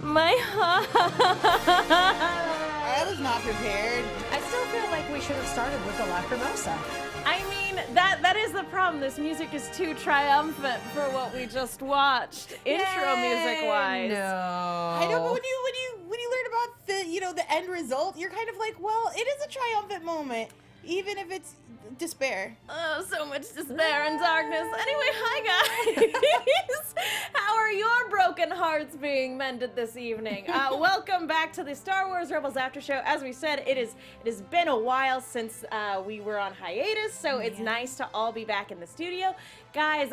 My heart. I was not prepared. I still feel like we should have started with the Lacrimosa. I mean, that is the problem. This music is too triumphant for what we just watched, intro music-wise. No. I know, but when you learn about the end result, you're kind of like, well, it is a triumphant moment, even if it's despair. Oh, so much despair and darkness. Anyway, hi guys. How are your broken hearts being mended this evening? Welcome back to the Star Wars Rebels After Show. As we said, it has been a while since we were on hiatus, so it's nice to all be back in the studio. Guys,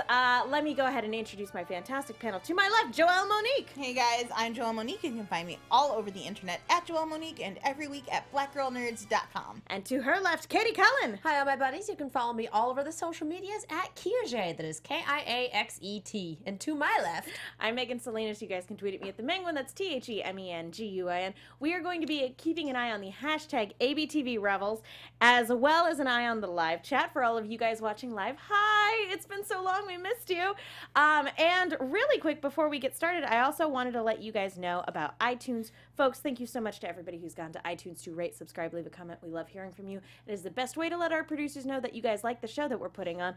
let me go ahead and introduce my fantastic panel. To my left, Joelle Monique. Hey guys, I'm Joelle Monique. You can find me all over the internet at Joelle Monique and every week at blackgirlnerds.com. And to her left, Katie Cullen. Hi, all my buddies. You can follow me all over the social medias at Kiaxet. That is Kiaxet. And to my left, I'm Megan Salinas. You guys can tweet at me at the Menguin. That's TheMenguin. We are going to be keeping an eye on the hashtag ABTV Revels, as well as an eye on the live chat for all of you guys watching live. Hi, it's been so long, we missed you. And really quick before we get started, I also wanted to let you guys know about iTunes. Folks, thank you so much to everybody who's gone to iTunes to rate, subscribe, leave a comment. We love hearing from you. It is the best way to let our producers know that you guys like the show that we're putting on.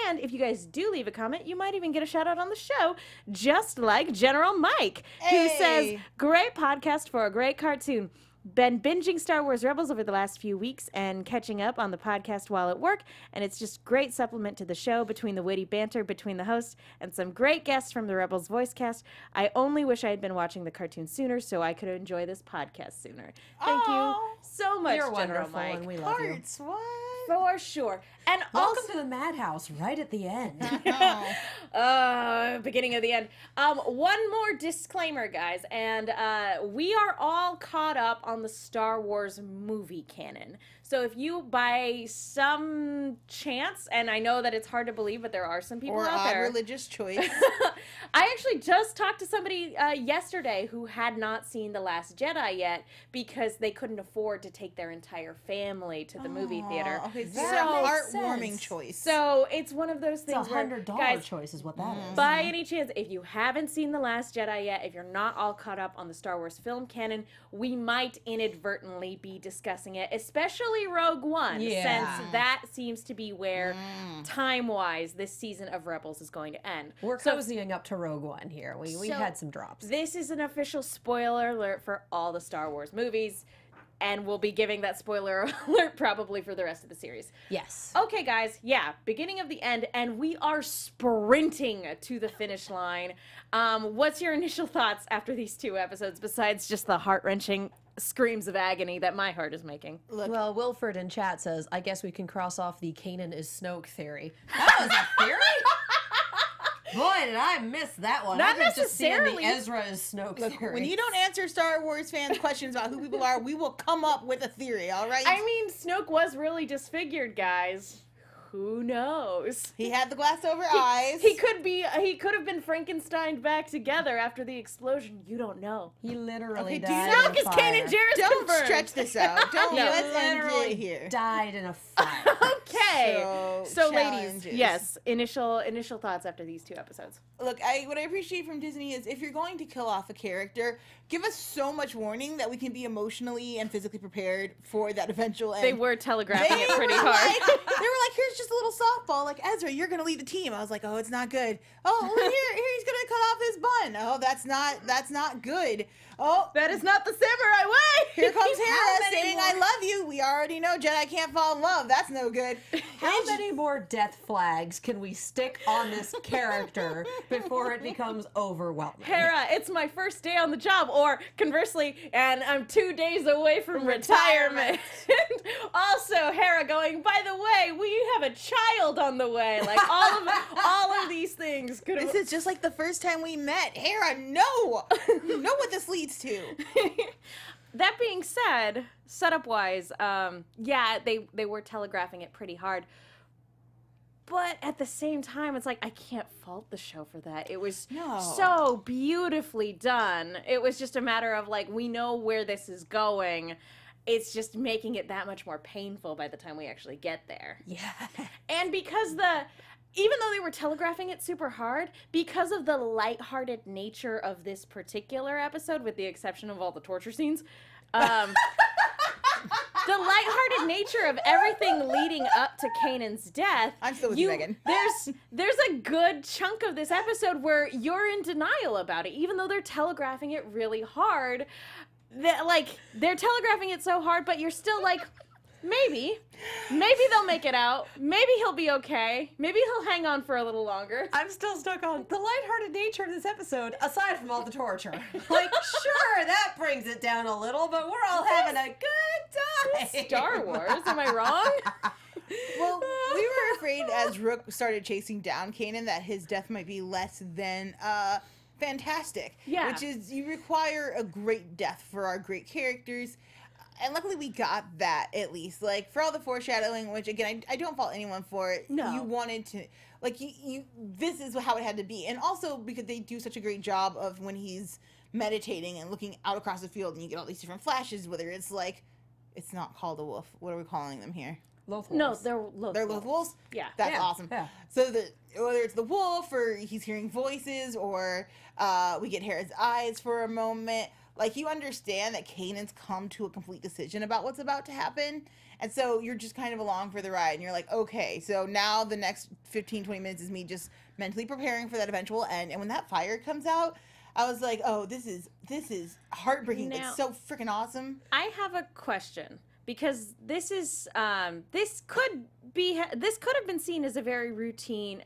And if you guys do leave a comment, you might even get a shout out on the show, just like General Mike, who says, great podcast for a great cartoon. Been binging Star Wars Rebels over the last few weeks and catching up on the podcast while at work, and it's just great supplement to the show between the witty banter between the hosts and some great guests from the Rebels voice cast. I only wish I had been watching the cartoon sooner so I could enjoy this podcast sooner. Thank you so much, you're General wonderful, Mike. and we love you. What? For sure. And Welcome to the madhouse right at the end. Beginning of the end. One more disclaimer, guys, and we are all caught up on the Star Wars movie canon. So if you, by some chance, and I know that it's hard to believe, but there are some people out there. Or religious choice. I actually just talked to somebody yesterday who had not seen The Last Jedi yet because they couldn't afford to take their entire family to the movie theater. Okay, That so makes heartwarming sense. choice. So it's one of those things It's a where, $100 guys, choice is what that is. by any chance, if you haven't seen The Last Jedi yet, if you're not all caught up on the Star Wars film canon, we might inadvertently be discussing it, especially Rogue One, since that seems to be where, time-wise, this season of Rebels is going to end. We're cozying up to Rogue One here. We had some drops. This is an official spoiler alert for all the Star Wars movies, and we'll be giving that spoiler alert probably for the rest of the series. Yes. Okay, guys, beginning of the end, and we are sprinting to the finish line. What's your initial thoughts after these two episodes, besides just the heart-wrenching screams of agony that my heart is making? Look, Well, Wilford in chat says, I guess we can cross off the Kanan is Snoke theory. That was a theory? Boy, did I miss that one. Not I could just see necessarily. the Ezra is Snoke theory. when you don't answer Star Wars fans' questions about who people are, we will come up with a theory, all right? I mean, Snoke was really disfigured, guys. Who knows? He had the glass over eyes. He could have been Frankensteined back together after the explosion. You don't know. He literally Okay, do died Snoke in a is fire. Kanan Jarrus Don't confirmed. stretch this out. Don't He let's end it literally here. died in a fire. Okay. So ladies, challenges. yes, initial thoughts after these two episodes. Look, what I appreciate from Disney is if you're going to kill off a character, give us so much warning that we can be emotionally and physically prepared for that eventual end. They were telegraphing it pretty were hard. Like, they were like, here's just a little softball. Like, Ezra, you're going to lead the team. I was like, oh, it's not good. Oh, well, here he's going to cut off his bun. Oh, that's not good. Oh, That is not the samurai way. here comes Hera many saying, more- I love you. We already know Jedi can't fall in love. That's no good. How many more death flags can we stick on this character before it becomes overwhelming? Hera, it's my first day on the job, or conversely, and I'm 2 days away from retirement. Also, Hera going, by the way, we have a child on the way. Like, all of these things could have... This is just like the first time we met. Hera, no! You know what this leads to. That being said, setup-wise, yeah, they were telegraphing it pretty hard. But at the same time, it's like, I can't fault the show for that. It was so beautifully done. It was just a matter of, like, we know where this is going. It's just making it that much more painful by the time we actually get there. Yeah. And because even though they were telegraphing it super hard, because of the lighthearted nature of this particular episode, with the exception of all the torture scenes, the lighthearted nature of everything leading up to Kanan's death. I'm still with you, Megan. There's a good chunk of this episode where you're in denial about it, even though they're telegraphing it really hard. They're telegraphing it so hard, but you're still like, maybe they'll make it out. Maybe he'll be okay. Maybe he'll hang on for a little longer. I'm still stuck on the lighthearted nature of this episode, aside from all the torture. Like, sure, that brings it down a little, but we're all having a good time. Star Wars, am I wrong? Well, we were afraid as Rook started chasing down Kanan that his death might be less than fantastic. Yeah. Which is, you require a great death for our great characters. And luckily we got that, at least. Like, for all the foreshadowing, which, again, I don't fault anyone for it. No. You wanted to, like, this is how it had to be. And also because they do such a great job of when he's meditating and looking out across the field and you get all these different flashes, whether it's like, it's not called a wolf. What are we calling them here? Loth No, wolves. they're Loth They're Loth wolves? Yeah. That's Yeah, awesome. yeah. So whether it's the wolf or he's hearing voices or we get Hera's eyes for a moment, like, you understand that Kanan's come to a complete decision about what's about to happen. And so you're just kind of along for the ride. And you're like, okay, so now the next 15, 20 minutes is me just mentally preparing for that eventual end. And when that fire comes out, I was like, oh, this is heartbreaking. Now, it's so freaking awesome. I have a question, because this is this could have been seen as a very routine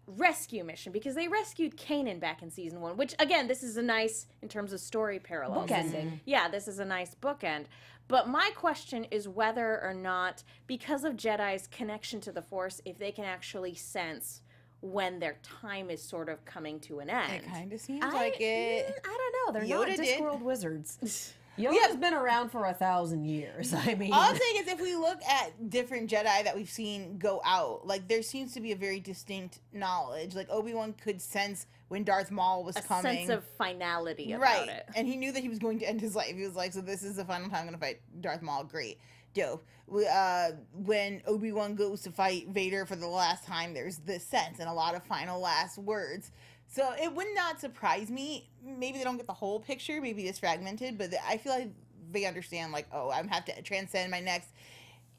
rescue mission, because they rescued Kanan back in season 1, which, again, this is a nice, in terms of story parallels. Bookending. Yeah, this is a nice bookend. But my question is whether or not, because of Jedi's connection to the Force, if they can actually sense when their time is sort of coming to an end. It kind of seems like it. I don't know. They're Yoda not did. Discworld wizards. Yoda's been around for 1,000 years. I mean, All I'm saying is, if we look at different Jedi that we've seen go out, like, there seems to be a very distinct knowledge. Like, Obi-Wan could sense when Darth Maul was coming. A sense of finality about right. it. And he knew that he was going to end his life. He was like, so this is the final time I'm going to fight Darth Maul. Great. Dope. When Obi-Wan goes to fight Vader for the last time, there's this sense and a lot of final last words. So it would not surprise me. Maybe they don't get the whole picture. Maybe it's fragmented. But I feel like they understand, like, oh, I have to transcend my next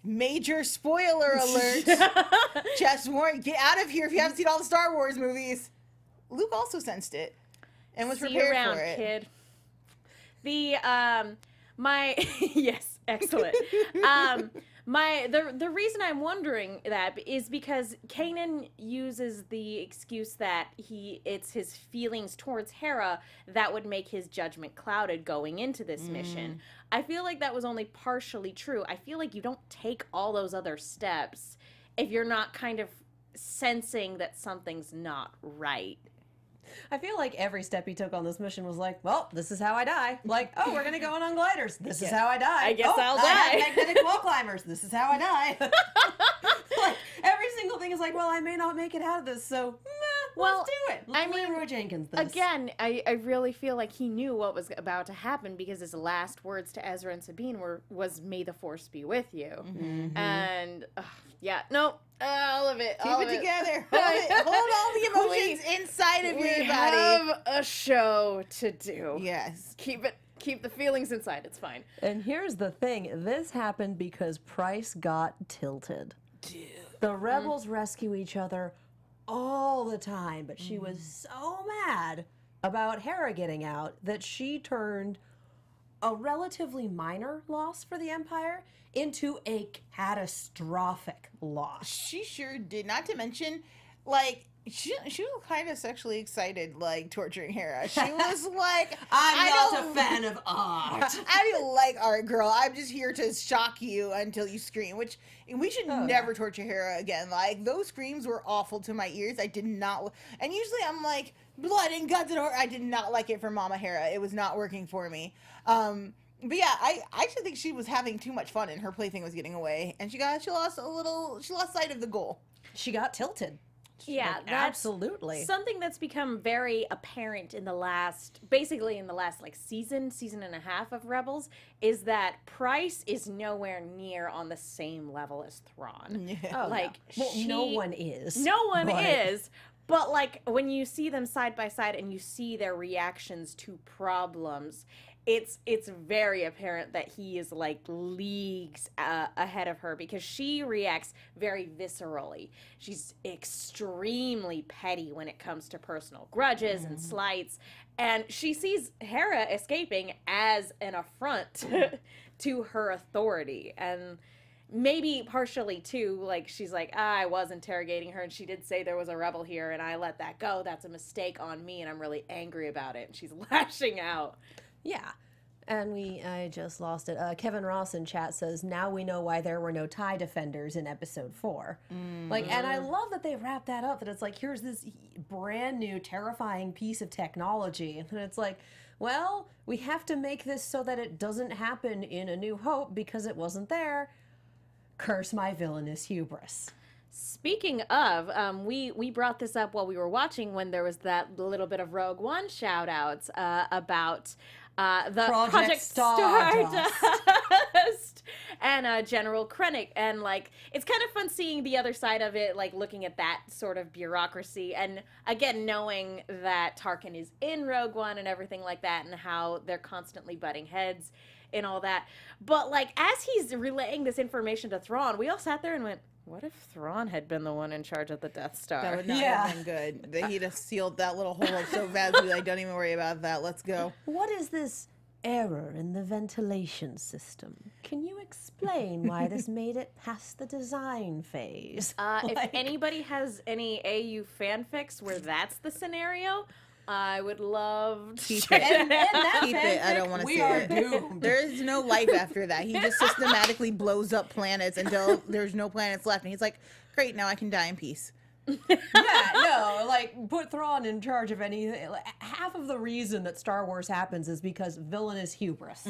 major spoiler alert. Just warn, get out of here if you haven't seen all the Star Wars movies. Luke also sensed it and was See prepared you around, for it. kid. The yes, excellent. The reason I'm wondering that is because Kanan uses the excuse that it's his feelings towards Hera that would make his judgment clouded going into this mission. I feel like that was only partially true. I feel like you don't take all those other steps if you're not kind of sensing that something's not right. I feel like every step he took on this mission was like, well, this is how I die. Like, oh, we're going to go on gliders. This is how I die. I guess oh, I'll I die. have magnetic wall climbers. This is how I die. Like, every single thing is like, well, I may not make it out of this, so let's do it. Let's Leroy Jenkins this. Again, I really feel like he knew what was about to happen, because his last words to Ezra and Sabine was "May the Force be with you," and all of it. Keep it together. Hold all the emotions inside of your body. We have a show to do. Yes. Keep the feelings inside. It's fine. And here's the thing. This happened because Price got tilted. Dude. The rebels rescue each other all the time, but she was so mad about Hera getting out that she turned a relatively minor loss for the Empire into a catastrophic loss. She sure did. Not to mention, like, she was kind of sexually excited, like, torturing Hera. She was like, I'm not a fan of art. I don't like art, girl. I'm just here to shock you until you scream, which we should never torture Hera again. Like, those screams were awful to my ears. I did not, and usually I'm like, blood and guts and I did not like it for Mama Hera. It was not working for me. But yeah, I actually think she was having too much fun and her plaything was getting away, and she lost sight of the goal. She got tilted. Yeah, Like, that's absolutely. something that's become very apparent in the last, basically in the last like season and a half of Rebels, is that Price is nowhere near on the same level as Thrawn. Yeah. Oh, Like, no. Well, no one is. No one but- is. But like when you see them side by side and you see their reactions to problems, it's very apparent that he is like leagues ahead of her, because she reacts very viscerally. She's extremely petty when it comes to personal grudges and slights, and she sees Hera escaping as an affront to her authority. And maybe partially too, like, she's like, I was interrogating her and she did say there was a rebel here and I let that go. That's a mistake on me and I'm really angry about it. And she's lashing out. Yeah. And I just lost it. Kevin Ross in chat says, now we know why there were no TIE defenders in episode 4. Like, and I love that they wrap that up, that it's like, here's this brand new, terrifying piece of technology. And it's like, well, we have to make this so that it doesn't happen in A New Hope because it wasn't there. Curse my villainous hubris. Speaking of, we brought this up while we were watching when there was that little bit of Rogue One shout-outs about the Project Stardust and General Krennic. And, like, it's kind of fun seeing the other side of it, like, looking at that sort of bureaucracy. And, again, knowing that Tarkin is in Rogue One and everything like that and how they're constantly butting heads and all that. But, like, as he's relaying this information to Thrawn, we all sat there and went, what if Thrawn had been the one in charge of the Death Star? That would not have been good. He'd have sealed that little hole up so fast. Like, don't even worry about that. Let's go. What is this error in the ventilation system? Can you explain why this made it past the design phase? If anybody has any AU fanfics where that's the scenario, I would love to Keep check it. that out. Keep it. I don't want to see it. doomed. There is no life after that. He just systematically blows up planets until there's no planets left. And he's like, great, now I can die in peace. Yeah, no, like, put Thrawn in charge of anything. Like, half of the reason that Star Wars happens is because villainous hubris.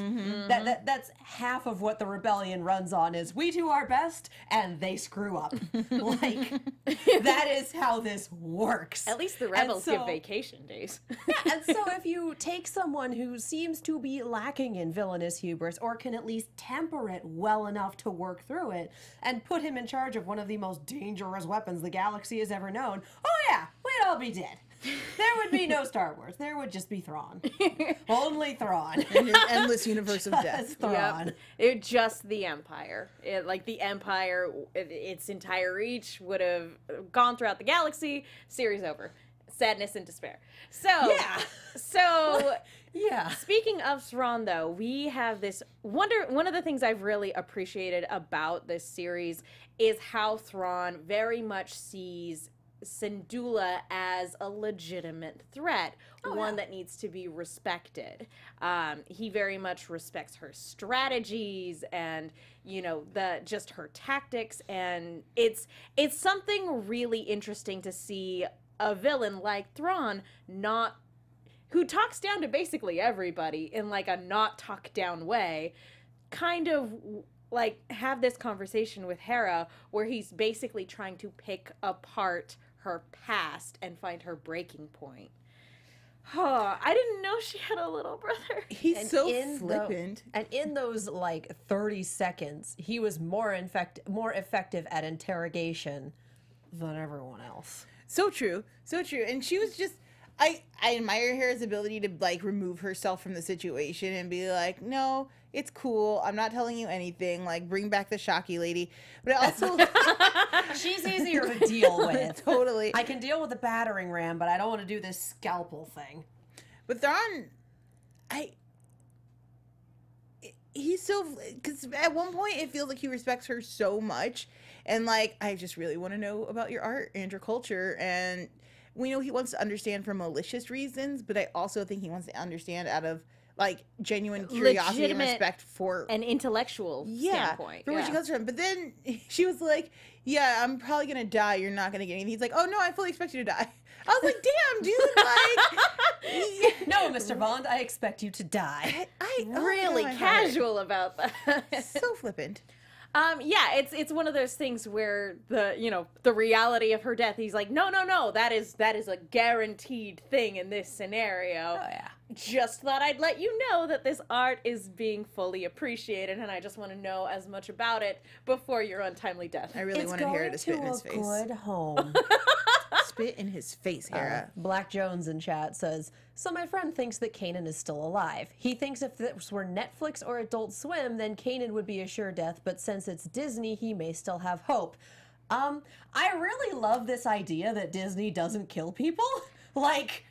That's half of what the rebellion runs on, is we do our best and they screw up. Like, that is how this works. At least the rebels give vacation days. Yeah, and so if you take someone who seems to be lacking in villainous hubris, or can at least temper it well enough to work through it, and put him in charge of one of the most dangerous weapons the galaxy has ever known, oh yeah, we'd all be dead. There would be no Star Wars. There would just be Thrawn. Only Thrawn. In his endless universe of death. Just Thrawn. Yep. It just the Empire. Like the Empire, its entire reach would have gone throughout the galaxy. Series over. Sadness and despair. So Yeah. So Yeah. speaking of Thrawn, though, we have this one of the things I've really appreciated about this series is how Thrawn very much sees Syndulla as a legitimate threat, one that needs to be respected. He very much respects her strategies and, you know, just her tactics, and it's something really interesting to see a villain like Thrawn who talks down to basically everybody in like a not talk down way, kind of like have this conversation with Hera where he's basically trying to pick apart her past and find her breaking point. Oh, I didn't know she had a little brother. He's so flippant. And in those like 30 seconds, he was more effective at interrogation than everyone else. So true. So true. And she was just, I admire Hera's ability to like remove herself from the situation and be like, no, it's cool. I'm not telling you anything. Like, bring back the Shocky lady. But also, she's easier to deal with. Totally. I can deal with the battering ram, but I don't want to do this scalpel thing. But Thrawn, he's so, because at one point it feels like he respects her so much. And like, I just really want to know about your art and your culture. And we know he wants to understand for malicious reasons, but I also think he wants to understand out of like genuine curiosity and Legitimate respect for an intellectual standpoint. for where she comes from. But then she was like, yeah, I'm probably gonna die, you're not gonna get anything. He's like, oh no, I fully expect you to die. I was like, damn, dude, like No, Mr. Bond, I expect you to die. I Really oh my casual about that. heart. So flippant. Yeah, it's one of those things where the reality of her death, he's like, no, that is a guaranteed thing in this scenario. Oh, yeah. Just thought I'd let you know that this art is being fully appreciated, and I just want to know as much about it before your untimely death. I really wanted Hera to spit in his It's face. going to a good home. Spit in his face, Hera. Black Jones in chat says, so my friend thinks that Kanan is still alive. He thinks if this were Netflix or Adult Swim, then Kanan would be a sure death, but since it's Disney, he may still have hope. I really love this idea that Disney doesn't kill people. Like,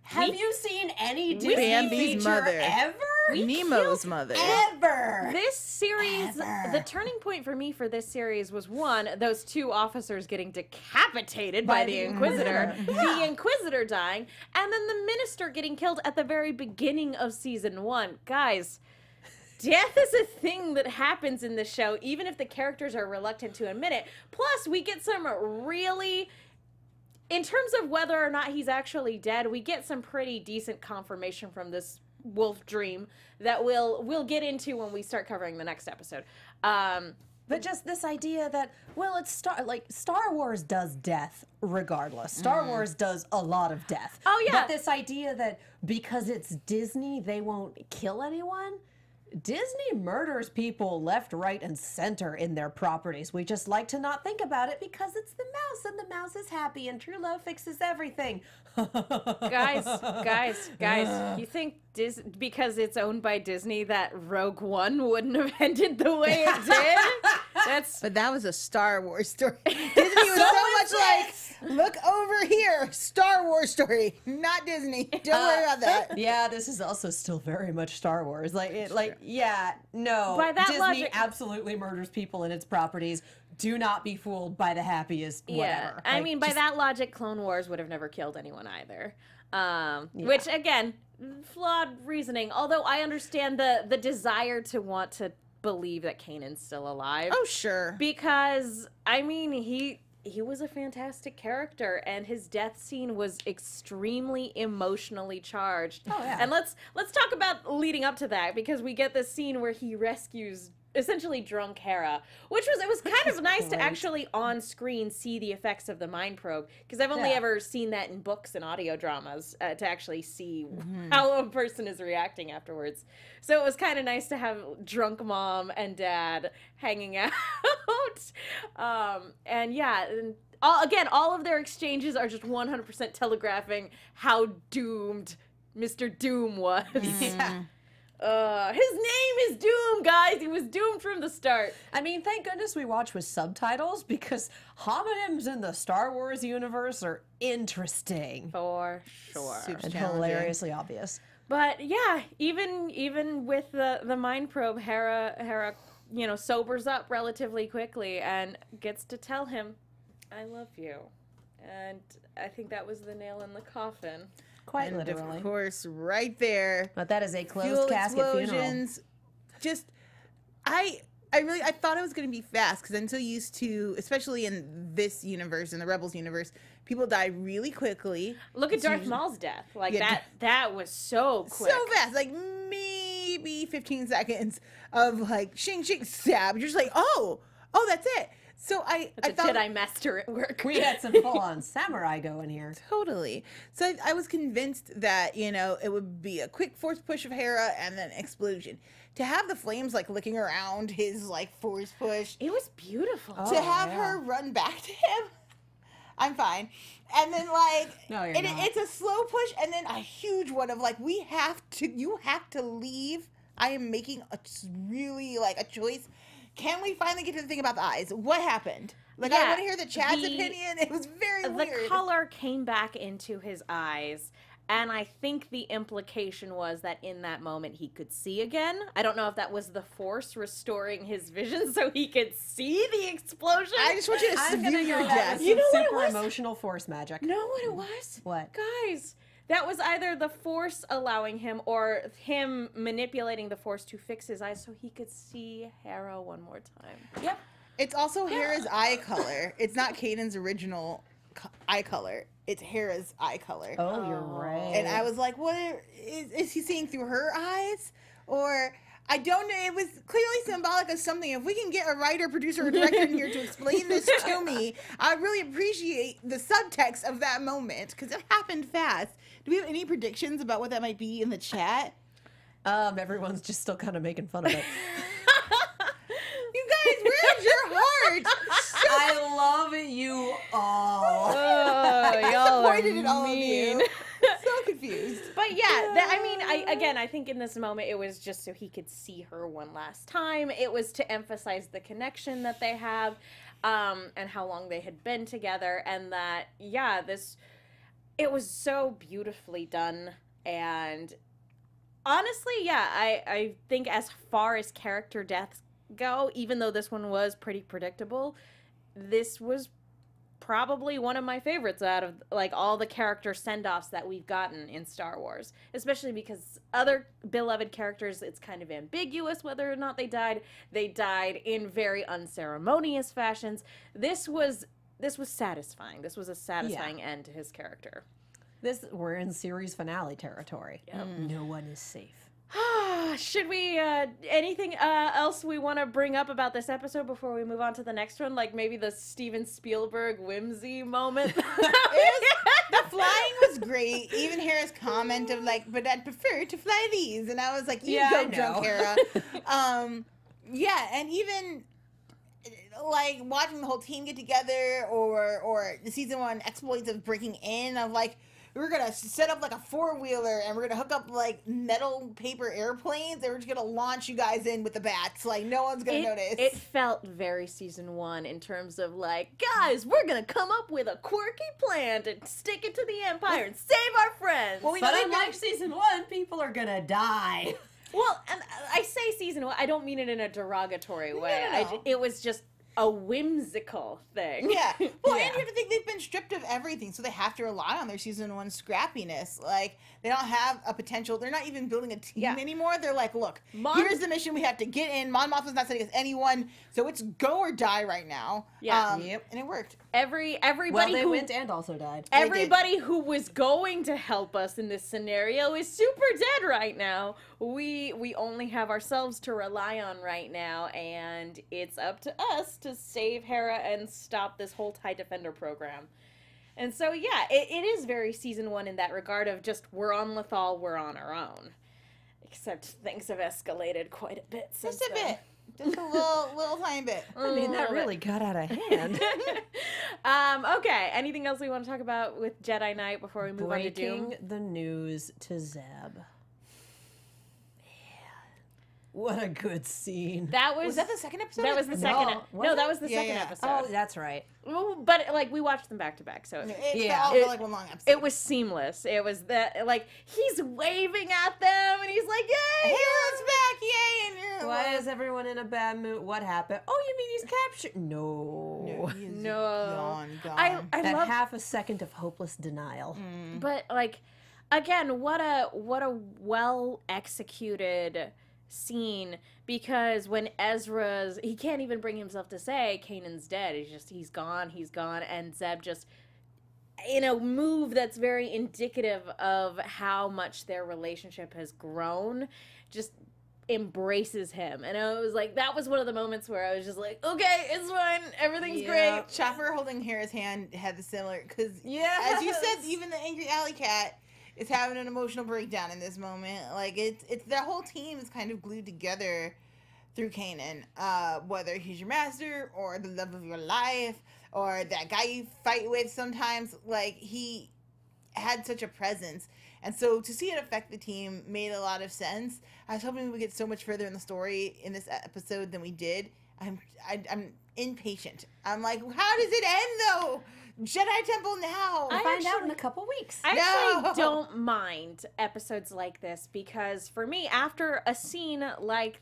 have you seen any Disney Bambi's feature mother. ever? Nemo's mother. Ever. This series, Ever. the turning point for me for this series was one, those two officers getting decapitated by the Inquisitor, the Inquisitor dying, and then the Minister getting killed at the very beginning of season 1. Guys, death is a thing that happens in the show, even if the characters are reluctant to admit it. Plus, we get some really... In terms of whether or not he's actually dead, we get some pretty decent confirmation from this wolf dream that we'll get into when we start covering the next episode. But just this idea that, well, it's Star Wars does death regardless. Star Wars does a lot of death. Oh, yeah. But this idea that because it's Disney, they won't kill anyone. Disney murders people left, right, and center in their properties. We just like to not think about it because it's the mouse, and the mouse is happy, and true love fixes everything. guys, you think because it's owned by Disney that Rogue One wouldn't have ended the way it did? But that was a Star Wars story. Disney was so much like, look over here, Star Wars story, not Disney. Don't worry about that. Yeah, this is also still very much Star Wars. By that Disney logic- absolutely murders people in its properties. Do not be fooled by the happiest whatever. Yeah, I mean, by that logic, Clone Wars would have never killed anyone either. Which, again, flawed reasoning. Although I understand the desire to want to believe that Kanan's still alive. Oh, sure. Because, I mean, he was a fantastic character, and his death scene was extremely emotionally charged. Oh, yeah. And let's talk about leading up to that, because we get this scene where he rescues essentially drunk Hera, it was kind of nice to actually on screen see the effects of the mind probe, because I've only ever seen that in books and audio dramas to actually see how a person is reacting afterwards. So it was kind of nice to have drunk mom and dad hanging out. All of their exchanges are just 100% telegraphing how doomed Mr. Dume was. Yeah. His name is Dume, guys. He was doomed from the start. I mean, thank goodness we watch with subtitles, because homonyms in the Star Wars universe are interesting. For sure. Super And challenging. hilariously obvious. But yeah, even with the mind probe, Hera, sobers up relatively quickly and gets to tell him, "I love you," and I think that was the nail in the coffin. Quite And literally. of course, right there, But that is a fuel closed casket funeral. explosions. Just, I thought it was going to be fast, because I'm so used to, especially in this universe, in the Rebels universe, people die really quickly. Look at It's Darth usually- Maul's death. Like Yeah. that was so quick. So fast, like maybe 15 seconds of like shing shing stab. You're just like, oh, that's it. So I That's a thought Jedi master at work. We had some full-on samurai going here. totally. So I was convinced that it would be a quick force push of Hera and then explosion. To have the flames like licking around his like force push, It was beautiful. Oh. to have yeah. her run back to him, I'm fine. And then like No, you're and not. it's a slow push and then a huge one of like, you have to leave. I am making a really like a choice. Can we finally get to the thing about the eyes? What happened? Like, I Yeah, want to hear the Chad's the- opinion. It was very The weird. color came back into his eyes, and I think the implication was that in that moment he could see again. I don't know if that was the Force restoring his vision so he could see the explosion. I just want you to I'm view gonna your go that death. was You know some what it super was? emotional force magic. know what it was? What? Guys, that was either the Force allowing him or him manipulating the Force to fix his eyes so he could see Hera one more time. Yep. It's also Hera's eye color. It's not Kanan's original eye color. It's Hera's eye color. Oh, you're right. And I was like, what is he seeing through her eyes? Or I don't know. It was clearly symbolic of something. If we can get a writer, producer, or director in here to explain this to me, I really appreciate the subtext of that moment because it happened fast. Do we have any predictions about what that might be in the chat? Everyone's just still kind of making fun of it. You guys, where's your heart? I love you all. Oh, y'all are Disappointed in all of mean. you. So confused. But yeah, I think in this moment it was just so he could see her one last time. It was to emphasize the connection that they have, and how long they had been together, and that it was so beautifully done. And honestly, I think as far as character deaths go, even though this one was pretty predictable, this was probably one of my favorites out of like all the character send-offs that we've gotten in Star Wars, especially because other beloved characters, it's kind of ambiguous whether or not they died. They died in very unceremonious fashions. This was satisfying. This was a satisfying end to his character. We're in series finale territory. Yep. No one is safe. Should we, anything else we want to bring up about this episode before we move on to the next one? Like maybe the Steven Spielberg whimsy moment? The flying was great. Even Hera's comment of like, but I'd prefer to fly these. And I was like, you go, drunk Hera. Yeah, and even like watching the whole team get together or the season 1 exploits of breaking in of like, we're going to set up like a 4-wheeler and we're going to hook up like metal paper airplanes and we're just going to launch you guys in with the bats. Like no one's going to notice. It felt very season 1 in terms of like, guys, we're going to come up with a quirky plan to stick it to the Empire and save our friends. Well, But unlike season 1, people are gonna die. Well, and I say season 1, I don't mean it in a derogatory way. No. It was just a whimsical thing. Yeah. Well, Yeah. and you have to think they've been stripped of everything, so they have to rely on their season 1 scrappiness. Like, they don't have a potential. They're not even building a team anymore. They're like, look, here's the mission we have to get in. Mon Mothma's not sending us anyone, so it's go or die right now. Yeah. And it worked. Everybody Well, they who went and also died. everybody who was going to help us in this scenario is super dead right now. We only have ourselves to rely on right now, and it's up to us to save Hera and stop this whole TIE Defender program. And so, yeah, it is very season 1 in that regard of just, we're on Lothal, we're on our own. Except things have escalated quite a bit since Just a then. bit. Just a little tiny bit. I mean, that really got out of hand. Okay, anything else we want to talk about with Jedi Night before we move on to Dume? Breaking the news to Zeb. What a good scene. Was that the second episode? That was the second. was that it? was the second episode. Oh, that's right. Well, but like we watched them back to back, so It Yeah. all felt like one long episode. it was seamless. It was that like he's waving at them and he's like, "Yay, Hera's back, yay!" And Why is everyone in a bad mood? What happened? Oh, you mean he's captured? No. he is No. gone. I That love, half a second of hopeless denial. but like again, what a well executed scene, because when he can't even bring himself to say Kanan's dead. He's gone, and Zeb just, in a move that's very indicative of how much their relationship has grown, just embraces him. And I was like, that was one of the moments where I was just like, okay, it's fine, everything's great. Chopper holding Hera's hand had the similar, because Yes. as you said, even the angry alley cat is having an emotional breakdown in this moment. Like it's their whole team is kind of glued together through Kanan. Whether he's your master or the love of your life or that guy you fight with sometimes, like he had such a presence. And so to see it affect the team made a lot of sense. I was hoping we would get so much further in the story in this episode than we did. I'm impatient. I'm like, how does it end though? Jedi Temple now. We'll find out in a couple weeks. I actually No. don't mind episodes like this, because for me, after a scene like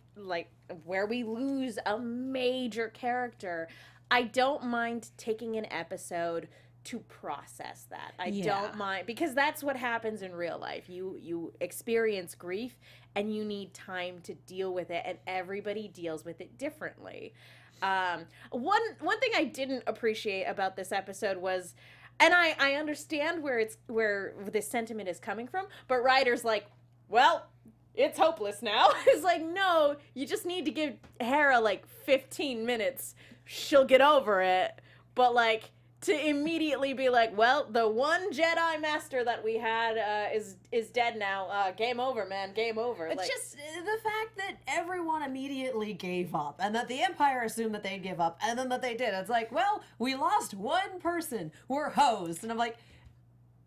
where we lose a major character, I don't mind taking an episode to process that. I don't mind, because that's what happens in real life. You experience grief and you need time to deal with it, and everybody deals with it differently. One thing I didn't appreciate about this episode was, and I understand where this sentiment is coming from, but Ryder's like, well, it's hopeless now. It's like, no, you just need to give Hera like 15 minutes. She'll get over it. But like, to immediately be like, well, the one Jedi Master that we had is dead now. Game over, man. Game over. It's like, just the fact that everyone immediately gave up, and that the Empire assumed that they'd give up, and then that they did. It's like, well, we lost one person. We're hosed. And I'm like,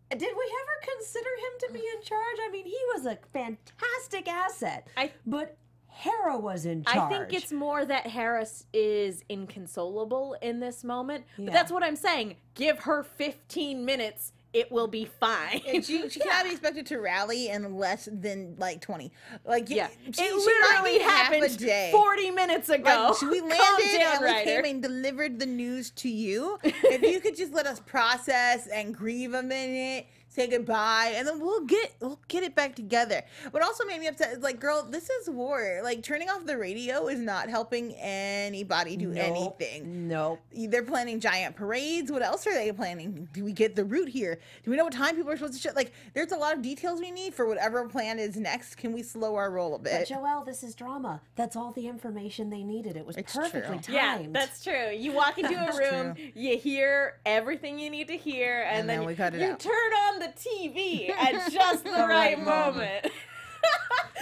did we ever consider him to be in charge? I mean, he was a fantastic asset. But Hera was in charge. I think it's more that Hera is inconsolable in this moment. Yeah. But that's what I'm saying. Give her 15 minutes. It will be fine. And she cannot be expected to rally in less than like 20. Like Yeah, she it literally happened half a day. 40 minutes ago. Like, we Calm landed down, and we Ryder. came and delivered the news to you. If you could just let us process and grieve a minute, say goodbye, and then we'll get it back together. What also made me upset is like, girl, this is war. Like, turning off the radio is not helping anybody do anything. Nope. They're planning giant parades. What else are they planning? Do we get the route here? Do we know what time people are supposed to show? Like, there's a lot of details we need for whatever plan is next. Can we slow our roll a bit? But Joelle, this is drama. That's all the information they needed. It was perfectly true. timed. Yeah, that's true. You walk into a room, you hear everything you need to hear, and then we cut it you out. turn on the TV at just the right moment.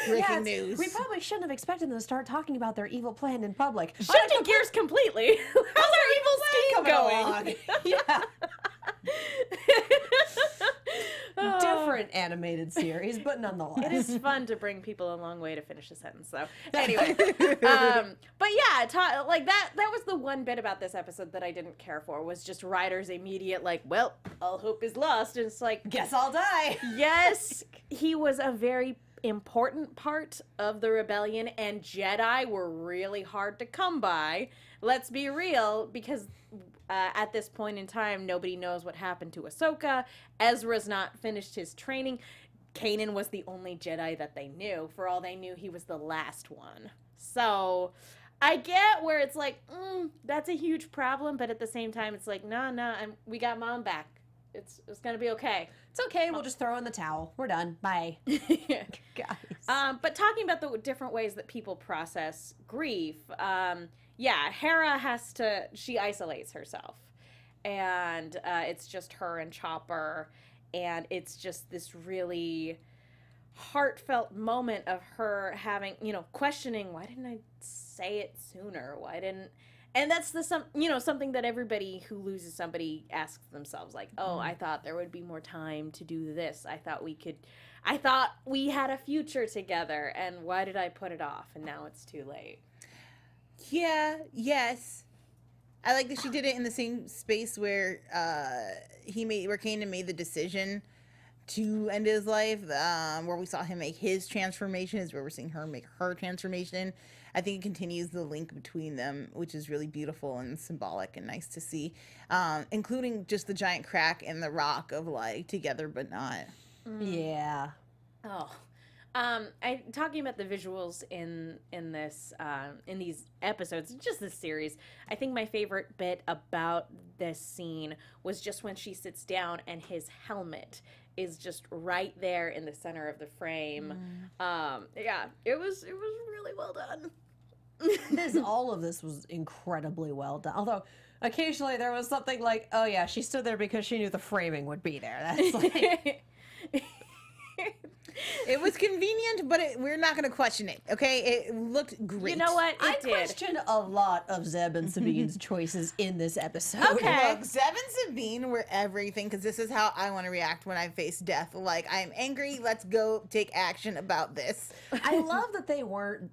Breaking news. We probably shouldn't have expected them to start talking about their evil plan in public. Shifting gears completely. How's our evil scheme going? Yeah. Different animated series, but nonetheless. It is fun to bring people a long way to finish a sentence, though. Anyway, but yeah, like that was the one bit about this episode that I didn't care for, was just Ryder's immediate, like, well, all hope is lost. And it's like, Guess I'll die. yes, he was a very important part of the rebellion, and Jedi were really hard to come by. Let's be real, because at this point in time, nobody knows what happened to Ahsoka. Ezra's not finished his training. Kanan was the only Jedi that they knew. For all they knew, he was the last one. So I get where it's like, that's a huge problem, but at the same time, it's like, no, we got Mom back. It's gonna be okay. It's okay. We'll just throw in the towel. We're done. Bye. Guys. But talking about the different ways that people process grief, yeah, Hera she isolates herself. And it's just her and Chopper. And it's just this really heartfelt moment of her having, questioning, why didn't I say it sooner? And that's something that everybody who loses somebody asks themselves, like, oh, I thought there would be more time to do this. I thought we had a future together, and why did I put it off? And now it's too late. Yeah, yes. I like that she did it in the same space where where Kanan made the decision to end his life, where we saw him make his transformation, is where we're seeing her make her transformation. I think it continues the link between them, which is really beautiful and symbolic and nice to see, including just the giant crack in the rock of like together but not. Yeah. Oh, talking about the visuals in these episodes, just this series, I think my favorite bit about this scene was just when she sits down and his helmet is just right there in the center of the frame. Yeah, it was really well done. All of this was incredibly well done. Although occasionally there was something like, oh yeah, she stood there because she knew the framing would be there. That's like It was convenient, but we're not going to question it, okay? It looked great. You know what? I question a lot of Zeb and Sabine's choices in this episode. Okay. Look, Zeb and Sabine were everything, because this is how I want to react when I face death. Like, I'm angry, let's go take action about this. I love that they weren't...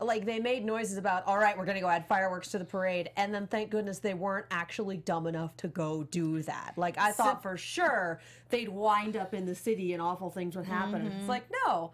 like, they made noises about, all right, we're going to go add fireworks to the parade, and then thank goodness they weren't actually dumb enough to go do that. Like, I thought for sure they'd wind up in the city and awful things would happen. It's like, no,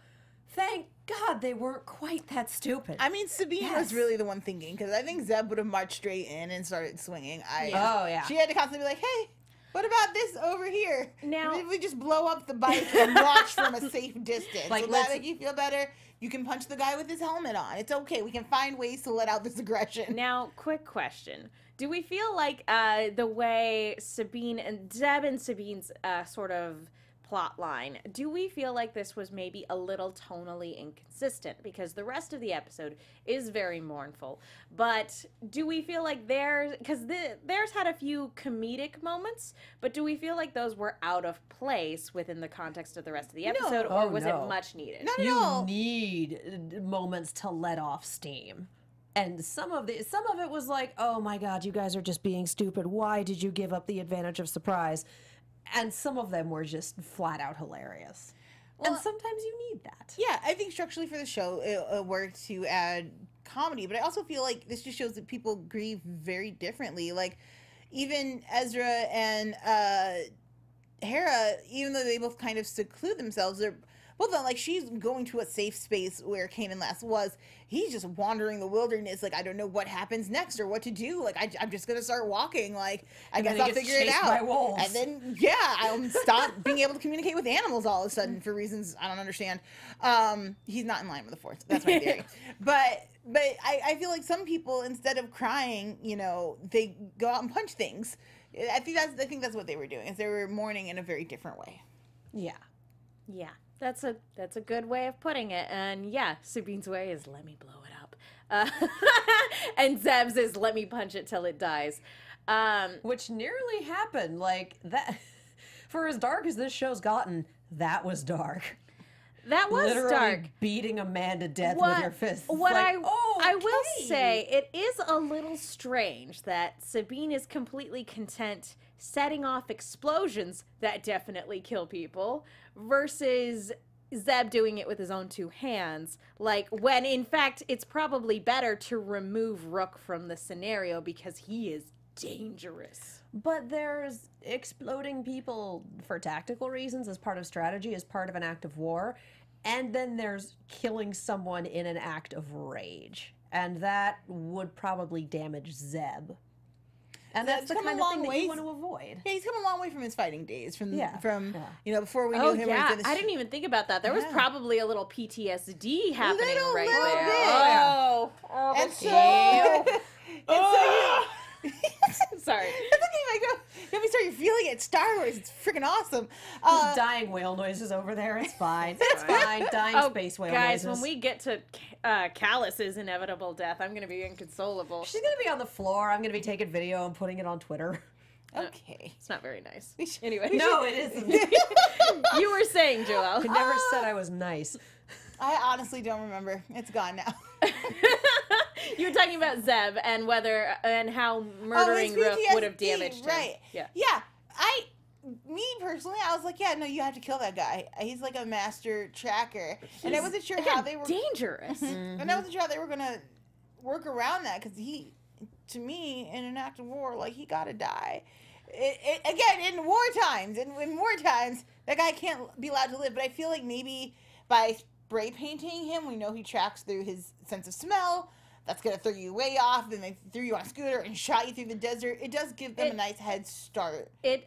thank God they weren't quite that stupid. I mean, Sabine was really the one thinking, because I think Zeb would have marched straight in and started swinging. Oh, yeah. She had to constantly be like, hey, what about this over here? Now, if we just blow up the bike and watch from a safe distance, like, will that make you feel better? You can punch the guy with his helmet on. It's okay. We can find ways to let out this aggression. Now, quick question. Do we feel like the way Sabine and Zeb and Sabine's sort of plot line, do we feel like this was maybe a little tonally inconsistent? Because the rest of the episode is very mournful. But do we feel like theirs had a few comedic moments, but do we feel like those were out of place within the context of the rest of the episode, or was it much needed? Not at all. You need moments to let off steam. And some of it was like, oh my God, you guys are just being stupid. Why did you give up the advantage of surprise? And some of them were just flat out hilarious. Well, and sometimes you need that. Yeah, I think structurally for the show, it worked to add comedy. But I also feel like this just shows that people grieve very differently. Like, even Ezra and Hera, even though they both kind of seclude themselves, they're both like, she's going to a safe space where Kanan last was. He's just wandering the wilderness. Like, I don't know what happens next or what to do. Like, I'm just going to start walking. Like, I guess I'll figure it out. By wolves. And then, yeah, I'll stop being able to communicate with animals all of a sudden for reasons I don't understand. He's not in line with the Force. That's my theory. But I feel like some people, instead of crying, you know, they go out and punch things. I think that's what they were doing, is they were mourning in a very different way. Yeah. Yeah. That's a good way of putting it. And yeah, Sabine's way is let me blow it up. And Zeb's is let me punch it till it dies. Which nearly happened. Like, that, for as dark as this show's gotten, that was dark. That was literally dark. Beating a man to death with your fists. What like, I will say, it is a little strange that Sabine is completely content setting off explosions that definitely kill people versus Zeb doing it with his own two hands. Like, when in fact it's probably better to remove Rook from the scenario because he is dangerous. But there's exploding people for tactical reasons as part of strategy, as part of an act of war. And then there's killing someone in an act of rage. And that would probably damage Zeb. And that's the kind of thing that you want to avoid. Yeah, he's come a long way from his fighting days. From you know, before we Oh knew him. yeah, I didn't even think about that. There was probably a little PTSD happening Little right bit. there. Oh, And so, sorry. That's okay, Michael. Let me start you feeling it. Star Wars, it's freaking awesome. Dying whale noises over there. It's fine. It's fine. Dying space whale guys, noises. when we get to Callus's inevitable death, I'm going to be inconsolable. She's going to be on the floor. I'm going to be taking video and putting it on Twitter. Okay. It's not very nice. Anyway. No, it isn't. You were saying, Joelle. I never said I was nice. I honestly don't remember. It's gone now. You were talking about Zeb and how murdering his Rook would have PTSD, damaged him. right. Yeah. Yeah. Me personally, I was like, yeah, no, you have to kill that guy. He's like a master tracker. And I wasn't sure how they were dangerous. And I wasn't sure how they were going to work around that, because he, to me, in an act of war, like, he got to die. Again, in war times, that guy can't be allowed to live. But I feel like maybe by spray painting him, we know he tracks through his sense of smell. That's going to throw you way off. Then they threw you on a scooter and shot you through the desert. It does give them a nice head start. It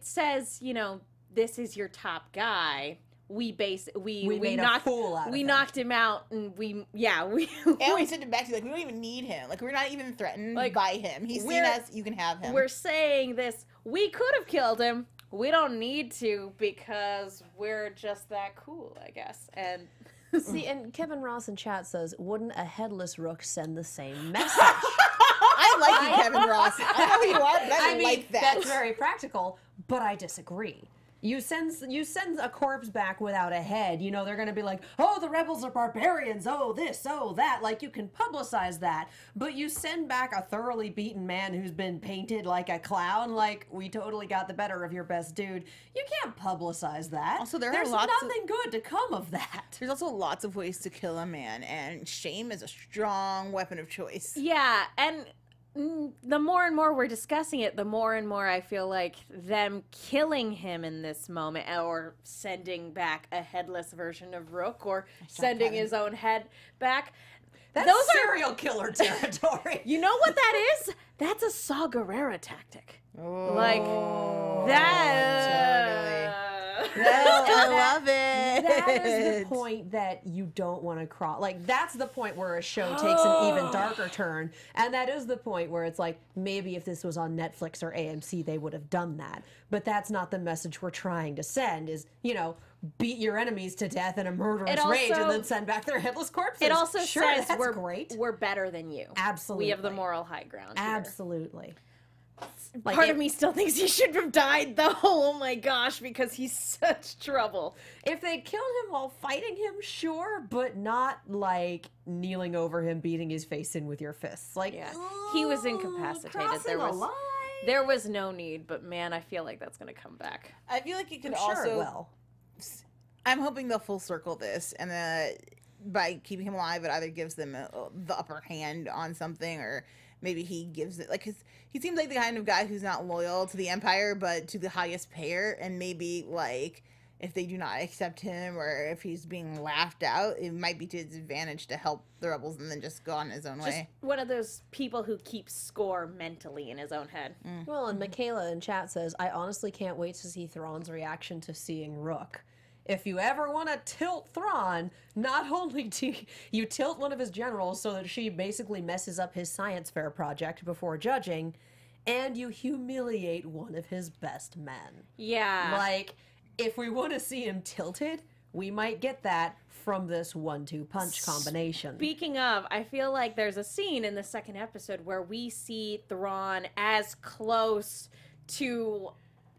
says, you know, this is your top guy. We made a fool out of him. We knocked him out, and we sent him back to you, like, we don't even need him. Like, we're not even threatened by him. He's seen us. You can have him. We're saying this. We could have killed him. We don't need to because we're just that cool, I guess. And see, and Kevin Ross in chat says, wouldn't a headless Rook send the same message? I like you, Kevin Ross. I know who you are, but I mean, like that. That's very practical, but I disagree. You send a corpse back without a head, you know, they're going to be like, oh, the rebels are barbarians, oh, this, oh, that. Like, you can publicize that. But you send back a thoroughly beaten man who's been painted like a clown, like, we totally got the better of your best dude. You can't publicize that. Also, there's nothing good to come of that. There's also lots of ways to kill a man, and shame is a strong weapon of choice. yeah, and the more and more we're discussing it, the more and more I feel like them killing him in this moment, or sending back a headless version of Rook, or sending his own head back. That's serial killer territory. You know what that is? That's a Saw Gerrera tactic. Oh, like that. totally. No, I love it. that is the point that you don't want to cross. Like, that's the point where a show takes an even darker turn. And that is the point where it's like, maybe if this was on Netflix or AMC, they would have done that. But that's not the message we're trying to send, is, you know, beat your enemies to death in a murderous rage and then send back their headless corpses. It also says great. We're better than you. Absolutely. We have the moral high ground here. Absolutely. Like, part of me still thinks he should have died, though. Oh my gosh, because he's such trouble. If they killed him while fighting him, sure, but not like kneeling over him, beating his face in with your fists. Like, he was incapacitated. There was no need, but man, I feel like that's gonna come back. I feel like it could sure it will. I'm hoping they'll full circle this, and by keeping him alive, it either gives them the upper hand on something, or maybe he gives it, like, he seems like the kind of guy who's not loyal to the Empire, but to the highest payer, and maybe, like, if they do not accept him, or if he's being laughed out, it might be to his advantage to help the rebels and then just go on his own way. Just one of those people who keeps score mentally in his own head. Well, and Michaela in chat says, I honestly can't wait to see Thrawn's reaction to seeing Rook. If you ever want to tilt Thrawn, not only do you tilt one of his generals so that she basically messes up his science fair project before judging, and you humiliate one of his best men. Yeah. Like, if we want to see him tilted, we might get that from this 1-2 punch combination. Speaking of, I feel like there's a scene in the second episode where we see Thrawn as close to,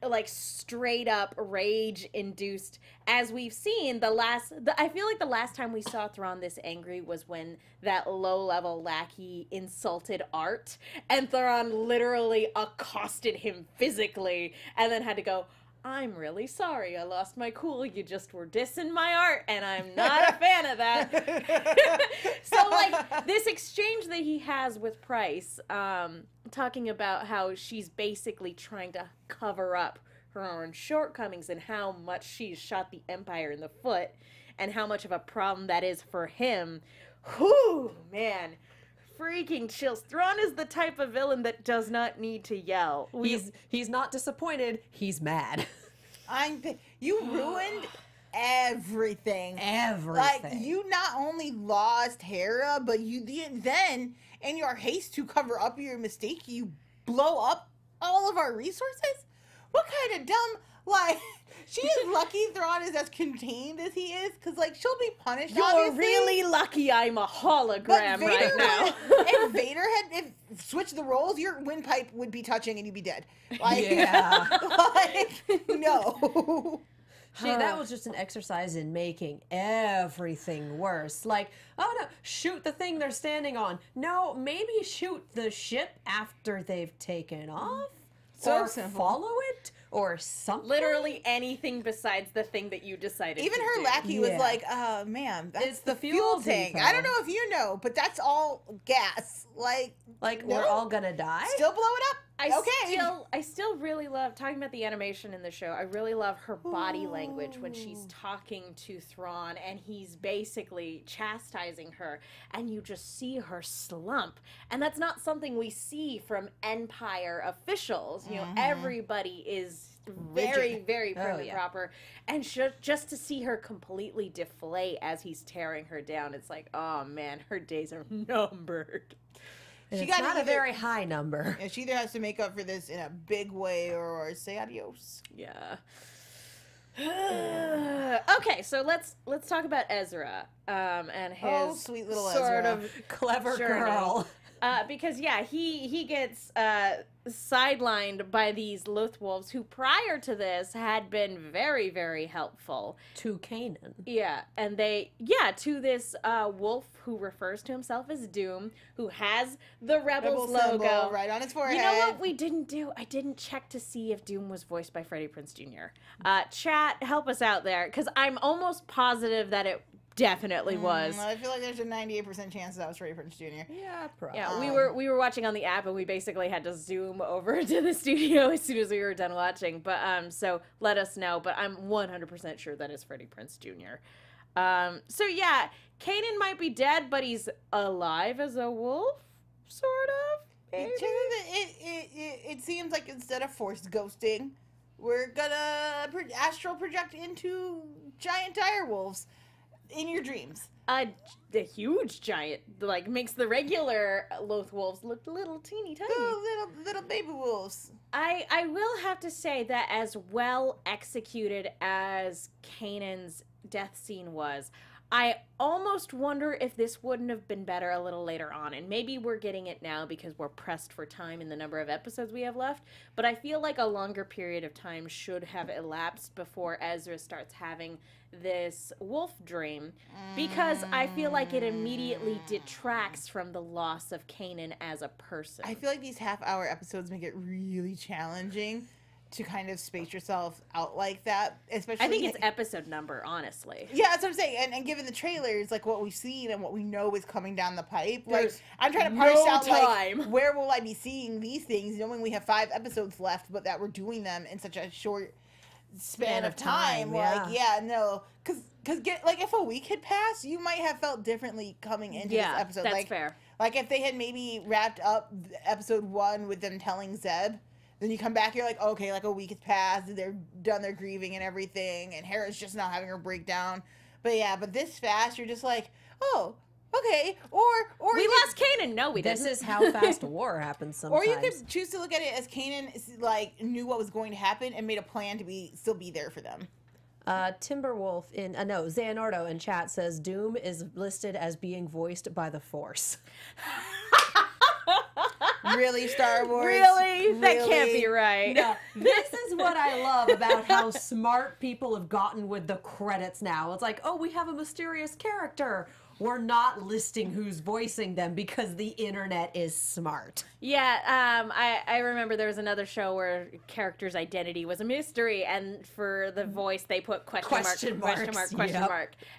like, straight up rage induced as we've seen I feel like the last time we saw Thrawn this angry was when that low level lackey insulted Art, and Thrawn literally accosted him physically and then had to go, I'm really sorry, I lost my cool, you just were dissing my art, and I'm not a fan of that. So, like, this exchange that he has with Price, talking about how she's basically trying to cover up her own shortcomings and how much she's shot the Empire in the foot, and how much of a problem that is for him. Whew, man. Freaking chills. Thrawn is the type of villain that does not need to yell. He's not disappointed, he's mad. You ruined everything. Everything. Like, you not only lost Hera, but you then, in your haste to cover up your mistake, you blow up all of our resources? What kind of dumb, like, she is lucky Thrawn is as contained as he is, because, like, she'll be punished, You're obviously. really lucky I'm a hologram right now. If Vader had switched the roles, your windpipe would be touching and you'd be dead. Like, Yeah. like, no. See, that was just an exercise in making everything worse. Like, oh no, shoot the thing they're standing on. No, maybe shoot the ship after they've taken off. So or simple. Follow it, or something. Literally anything besides the thing that you decided Even to her do. lackey was like, ma'am, that's It's the the fuel fuel tank. depot. I don't know if you know, but that's all gas. Like, no. We're all gonna die? Still blow it up. I still really love, talking about the animation in the show, I really love her body language when she's talking to Thrawn and he's basically chastising her and you just see her slump. And that's not something we see from Empire officials. You know, everybody is very, very prim and proper. And just to see her completely deflate as he's tearing her down, it's like, oh man, her days are numbered. It's not a very high number. And she either has to make up for this in a big way or say adios. Yeah. Okay, so let's talk about Ezra and his sweet little sort Ezra. of Clever journey. girl. Because he gets sidelined by these Lothwolves who prior to this had been very, very helpful To Kanan. Yeah, and to this wolf who refers to himself as Dume, who has the Rebels logo symbol right on his forehead. You know what we didn't do? I didn't check to see if Dume was voiced by Freddie Prinze Jr. Chat, help us out there, because I'm almost positive that it definitely was. I feel like there's a 98% chance that was Freddie Prinze Jr. Yeah, probably. Yeah, we were watching on the app and we basically had to zoom over to the studio as soon as we were done watching. But so let us know. But I'm 100% sure that is Freddie Prinze Jr. So yeah, Kanan might be dead, but he's alive as a wolf, sort of. Maybe? It seems like instead of forced ghosting, we're gonna astral project into giant dire wolves in your dreams. The huge giant, like, makes the regular Loth wolves look little teeny tiny. Little baby wolves. I will have to say that as well executed as Kanan's death scene was, I almost wonder if this wouldn't have been better a little later on. And maybe we're getting it now because we're pressed for time in the number of episodes we have left. But I feel like a longer period of time should have elapsed before Ezra starts having this wolf dream. Because I feel like it immediately detracts from the loss of Kanan as a person. I feel like these half-hour episodes make it really challenging to kind of space yourself out like that, especially. I think it's episode number, honestly. Yeah, that's what I'm saying. And given the trailers, like what we've seen and what we know is coming down the pipe, like I'm trying to parse out like where will I be seeing these things, knowing we have 5 episodes left, but that we're doing them in such a short span of time. Like, because like if a week had passed, you might have felt differently coming into this episode. That's like, fair. Like if they had maybe wrapped up episode 1 with them telling Zeb. Then you come back, you're like, okay, like a week has passed, they're done their grieving and everything, and Hera's just now having her breakdown. But this fast, you're just like, oh, okay. Or we lost Kanan. No, we didn't. This is how fast war happens sometimes. Or you could choose to look at it as Kanan like knew what was going to happen and made a plan to still be there for them. Timberwolf Xehanardo in chat says Dume is listed as being voiced by the Force. Really, Star Wars? Really? That can't be right. No, this is what I love about how smart people have gotten with the credits now. It's like, oh, we have a mysterious character. We're not listing who's voicing them because the internet is smart. Yeah, I remember there was another show where character's identity was a mystery, and for the voice they put question mark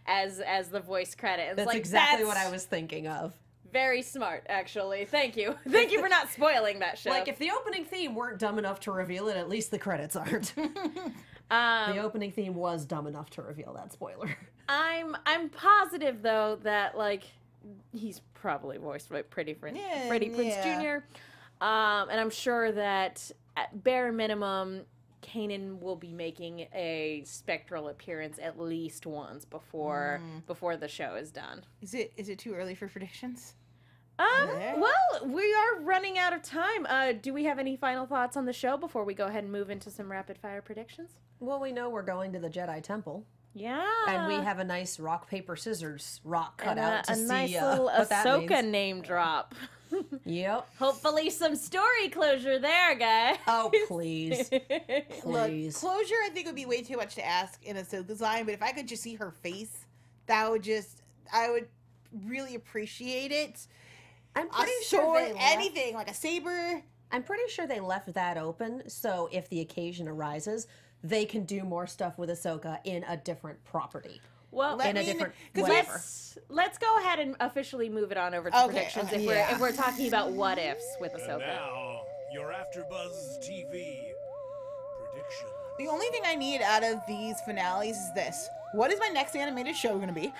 as the voice credit. It's that's like, exactly what I was thinking of. Very smart, actually. Thank you. Thank you for not spoiling that show. Like, if the opening theme weren't dumb enough to reveal it, at least the credits aren't. The opening theme was dumb enough to reveal that spoiler. I'm positive, though, that, like, he's probably voiced by Freddie Prinze Jr. And I'm sure that, at bare minimum, Kanan will be making a spectral appearance at least once before the show is done. Is it too early for predictions? Well, we are running out of time. Do we have any final thoughts on the show before we go ahead and move into some rapid fire predictions? Well, we know we're going to the Jedi Temple. Yeah. And we have a nice rock, paper, scissors rock cut out to see a nice little what Ahsoka name drop. Yep. Hopefully some story closure there, guys. Oh, please. Look, closure I think would be way too much to ask in Ahsoka's line, but if I could just see her face, I would really appreciate it. I'm pretty sure anything, like a saber. I'm pretty sure they left that open, so if the occasion arises, they can do more stuff with Ahsoka in a different property. Well, in a different whatever. Let's go ahead and officially move it on over to predictions if we're talking about what ifs with Ahsoka. And now, your AfterBuzz TV prediction. The only thing I need out of these finales is this: what is my next animated show going to be?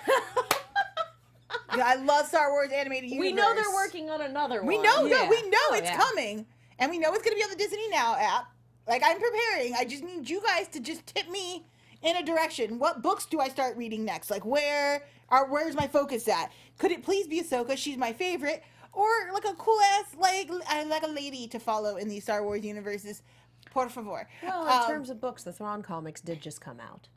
I love Star Wars animated universe. We know they're working on another one. We know it's coming, and we know it's going to be on the Disney Now app. Like, I'm preparing. I just need you guys to just tip me in a direction. What books do I start reading next? Like, where's my focus at? Could it please be Ahsoka? She's my favorite. Or like a cool ass, like a lady to follow in these Star Wars universes. Por favor. Well, in terms of books, the Thrawn comics did just come out.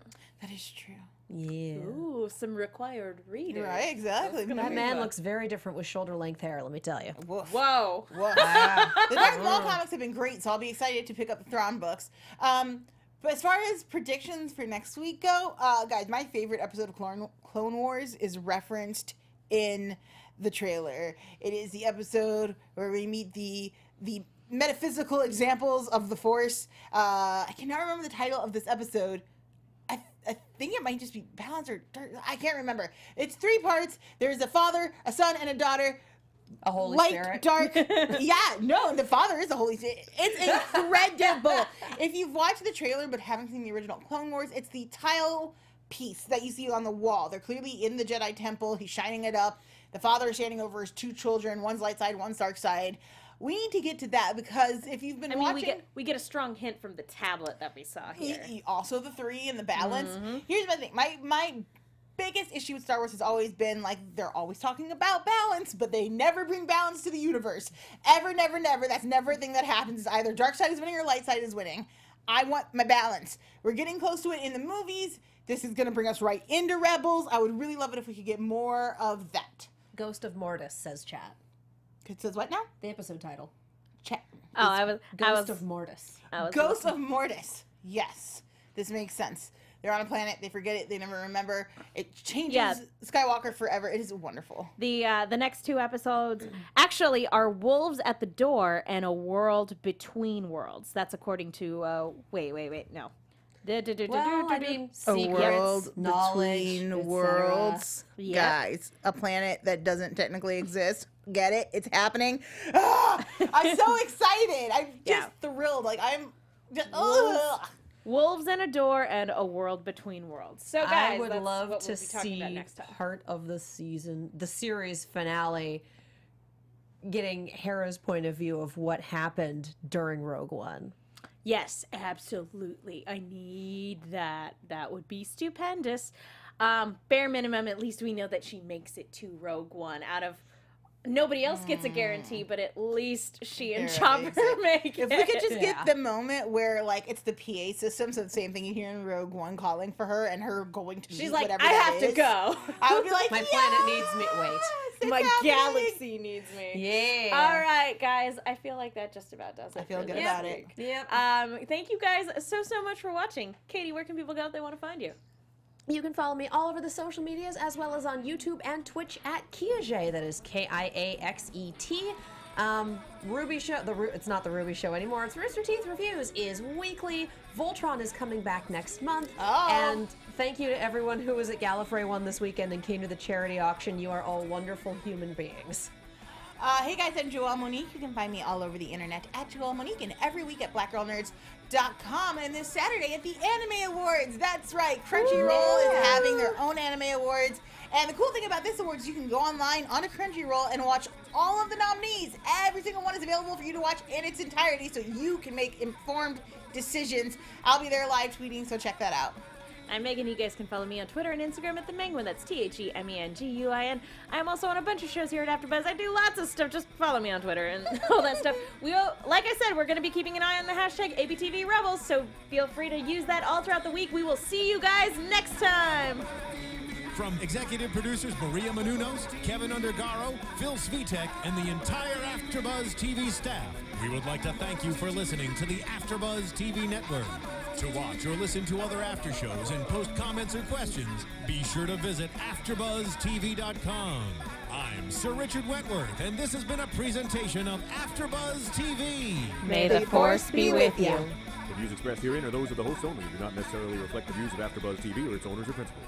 That is true. Yeah. Ooh, some required readers. Right, exactly. That man looks very different with shoulder-length hair, let me tell you. Woof. Whoa. Woof. The Dragon Ball comics have been great, so I'll be excited to pick up the Thrawn books. But as far as predictions for next week go, guys, my favorite episode of Clone Wars is referenced in the trailer. It is the episode where we meet the metaphysical examples of the Force. I cannot remember the title of this episode. I think it might just be Balance or I can't remember. It's 3 parts. There's a father, a son, and a daughter. A Holy Light, Spirit. dark. Yeah, no, the father is a Holy Spirit. It's incredible. If you've watched the trailer but haven't seen the original Clone Wars, it's the tile piece that you see on the wall. They're clearly in the Jedi Temple. He's shining it up. The father is standing over his 2 children. One's light side, one's dark side. We need to get to that because if you've been watching... we get a strong hint from the tablet that we saw here. Also the 3 and the balance. Here's my thing. My biggest issue with Star Wars has always been, like, they're always talking about balance, but they never bring balance to the universe. Ever, never, never. That's never a thing that happens. It's either dark side is winning or light side is winning. I want my balance. We're getting close to it in the movies. This is going to bring us right into Rebels. I would really love it if we could get more of that. Ghost of Mortis, says chat. It says what now? The episode title. Chat. Ghost of Mortis. Ghost of Mortis. Yes. This makes sense. They're on a planet. They forget it. They never remember. It changes Skywalker forever. It is wonderful. The next 2 episodes actually are Wolves at the Door and A World Between Worlds. That's according to wait, no. Well, I mean, A world secrets, knowledge, between worlds. Yep. Guys, a planet that doesn't technically exist. Get it? It's happening. Ah, I'm so excited. I'm just thrilled. Like, I'm just... Wolves and a Door and A World Between Worlds. So, guys, I would that's love what to we'll be talking about see next time. part of the season, the series finale, getting Hera's point of view of what happened during Rogue One. Yes, absolutely. I need that. That would be stupendous. Bare minimum, at least we know that she makes it to Rogue One. Out of nobody else gets a guarantee, but at least she and Chopper make it. If we could just get the moment where, like, it's the PA system, so the same thing you hear in Rogue One calling for her and her going to She's meet like, whatever I that have is, to go. I would be like, My planet needs me. Wait. it's My happening. galaxy needs me. Yeah. All right, guys. I feel like that just about does it. I feel for good this about it. week. Yep. Thank you guys so much for watching. Katie, where can people go if they want to find you? You can follow me all over the social medias as well as on YouTube and Twitch at Kiaxet. That is Kiaxet. Ruby Show, it's not the Ruby Show anymore. It's Rooster Teeth Reviews is weekly. Voltron is coming back next month. Oh. And thank you to everyone who was at Gallifrey 1 this weekend and came to the charity auction. You are all wonderful human beings. Hey guys, I'm Joelle Monique. You can find me all over the internet at Joelle Monique and every week at blackgirlnerds.com and this Saturday at the Anime Awards. That's right, Crunchyroll is having their own Anime Awards. And the cool thing about this awards, you can go online on a Crunchyroll and watch all of the nominees. Every single one is available for you to watch in its entirety so you can make informed decisions. I'll be there live tweeting, so check that out. I'm Megan. You guys can follow me on Twitter and Instagram at The Menguin. That's TheMenguin. I'm also on a bunch of shows here at AfterBuzz. I do lots of stuff. Just follow me on Twitter and all that stuff. Like I said, we're going to be keeping an eye on the hashtag ABTV Rebels, so feel free to use that all throughout the week. We will see you guys next time. From executive producers Maria Menounos, Kevin Undergaro, Phil Svitek, and the entire AfterBuzz TV staff, we would like to thank you for listening to the AfterBuzz TV network. To watch or listen to other after shows and post comments or questions, be sure to visit AfterBuzzTV.com. I'm Sir Richard Wentworth, and this has been a presentation of AfterBuzz TV. May the Force be with you. The views expressed herein are those of the hosts only and do not necessarily reflect the views of AfterBuzz TV or its owners or principals.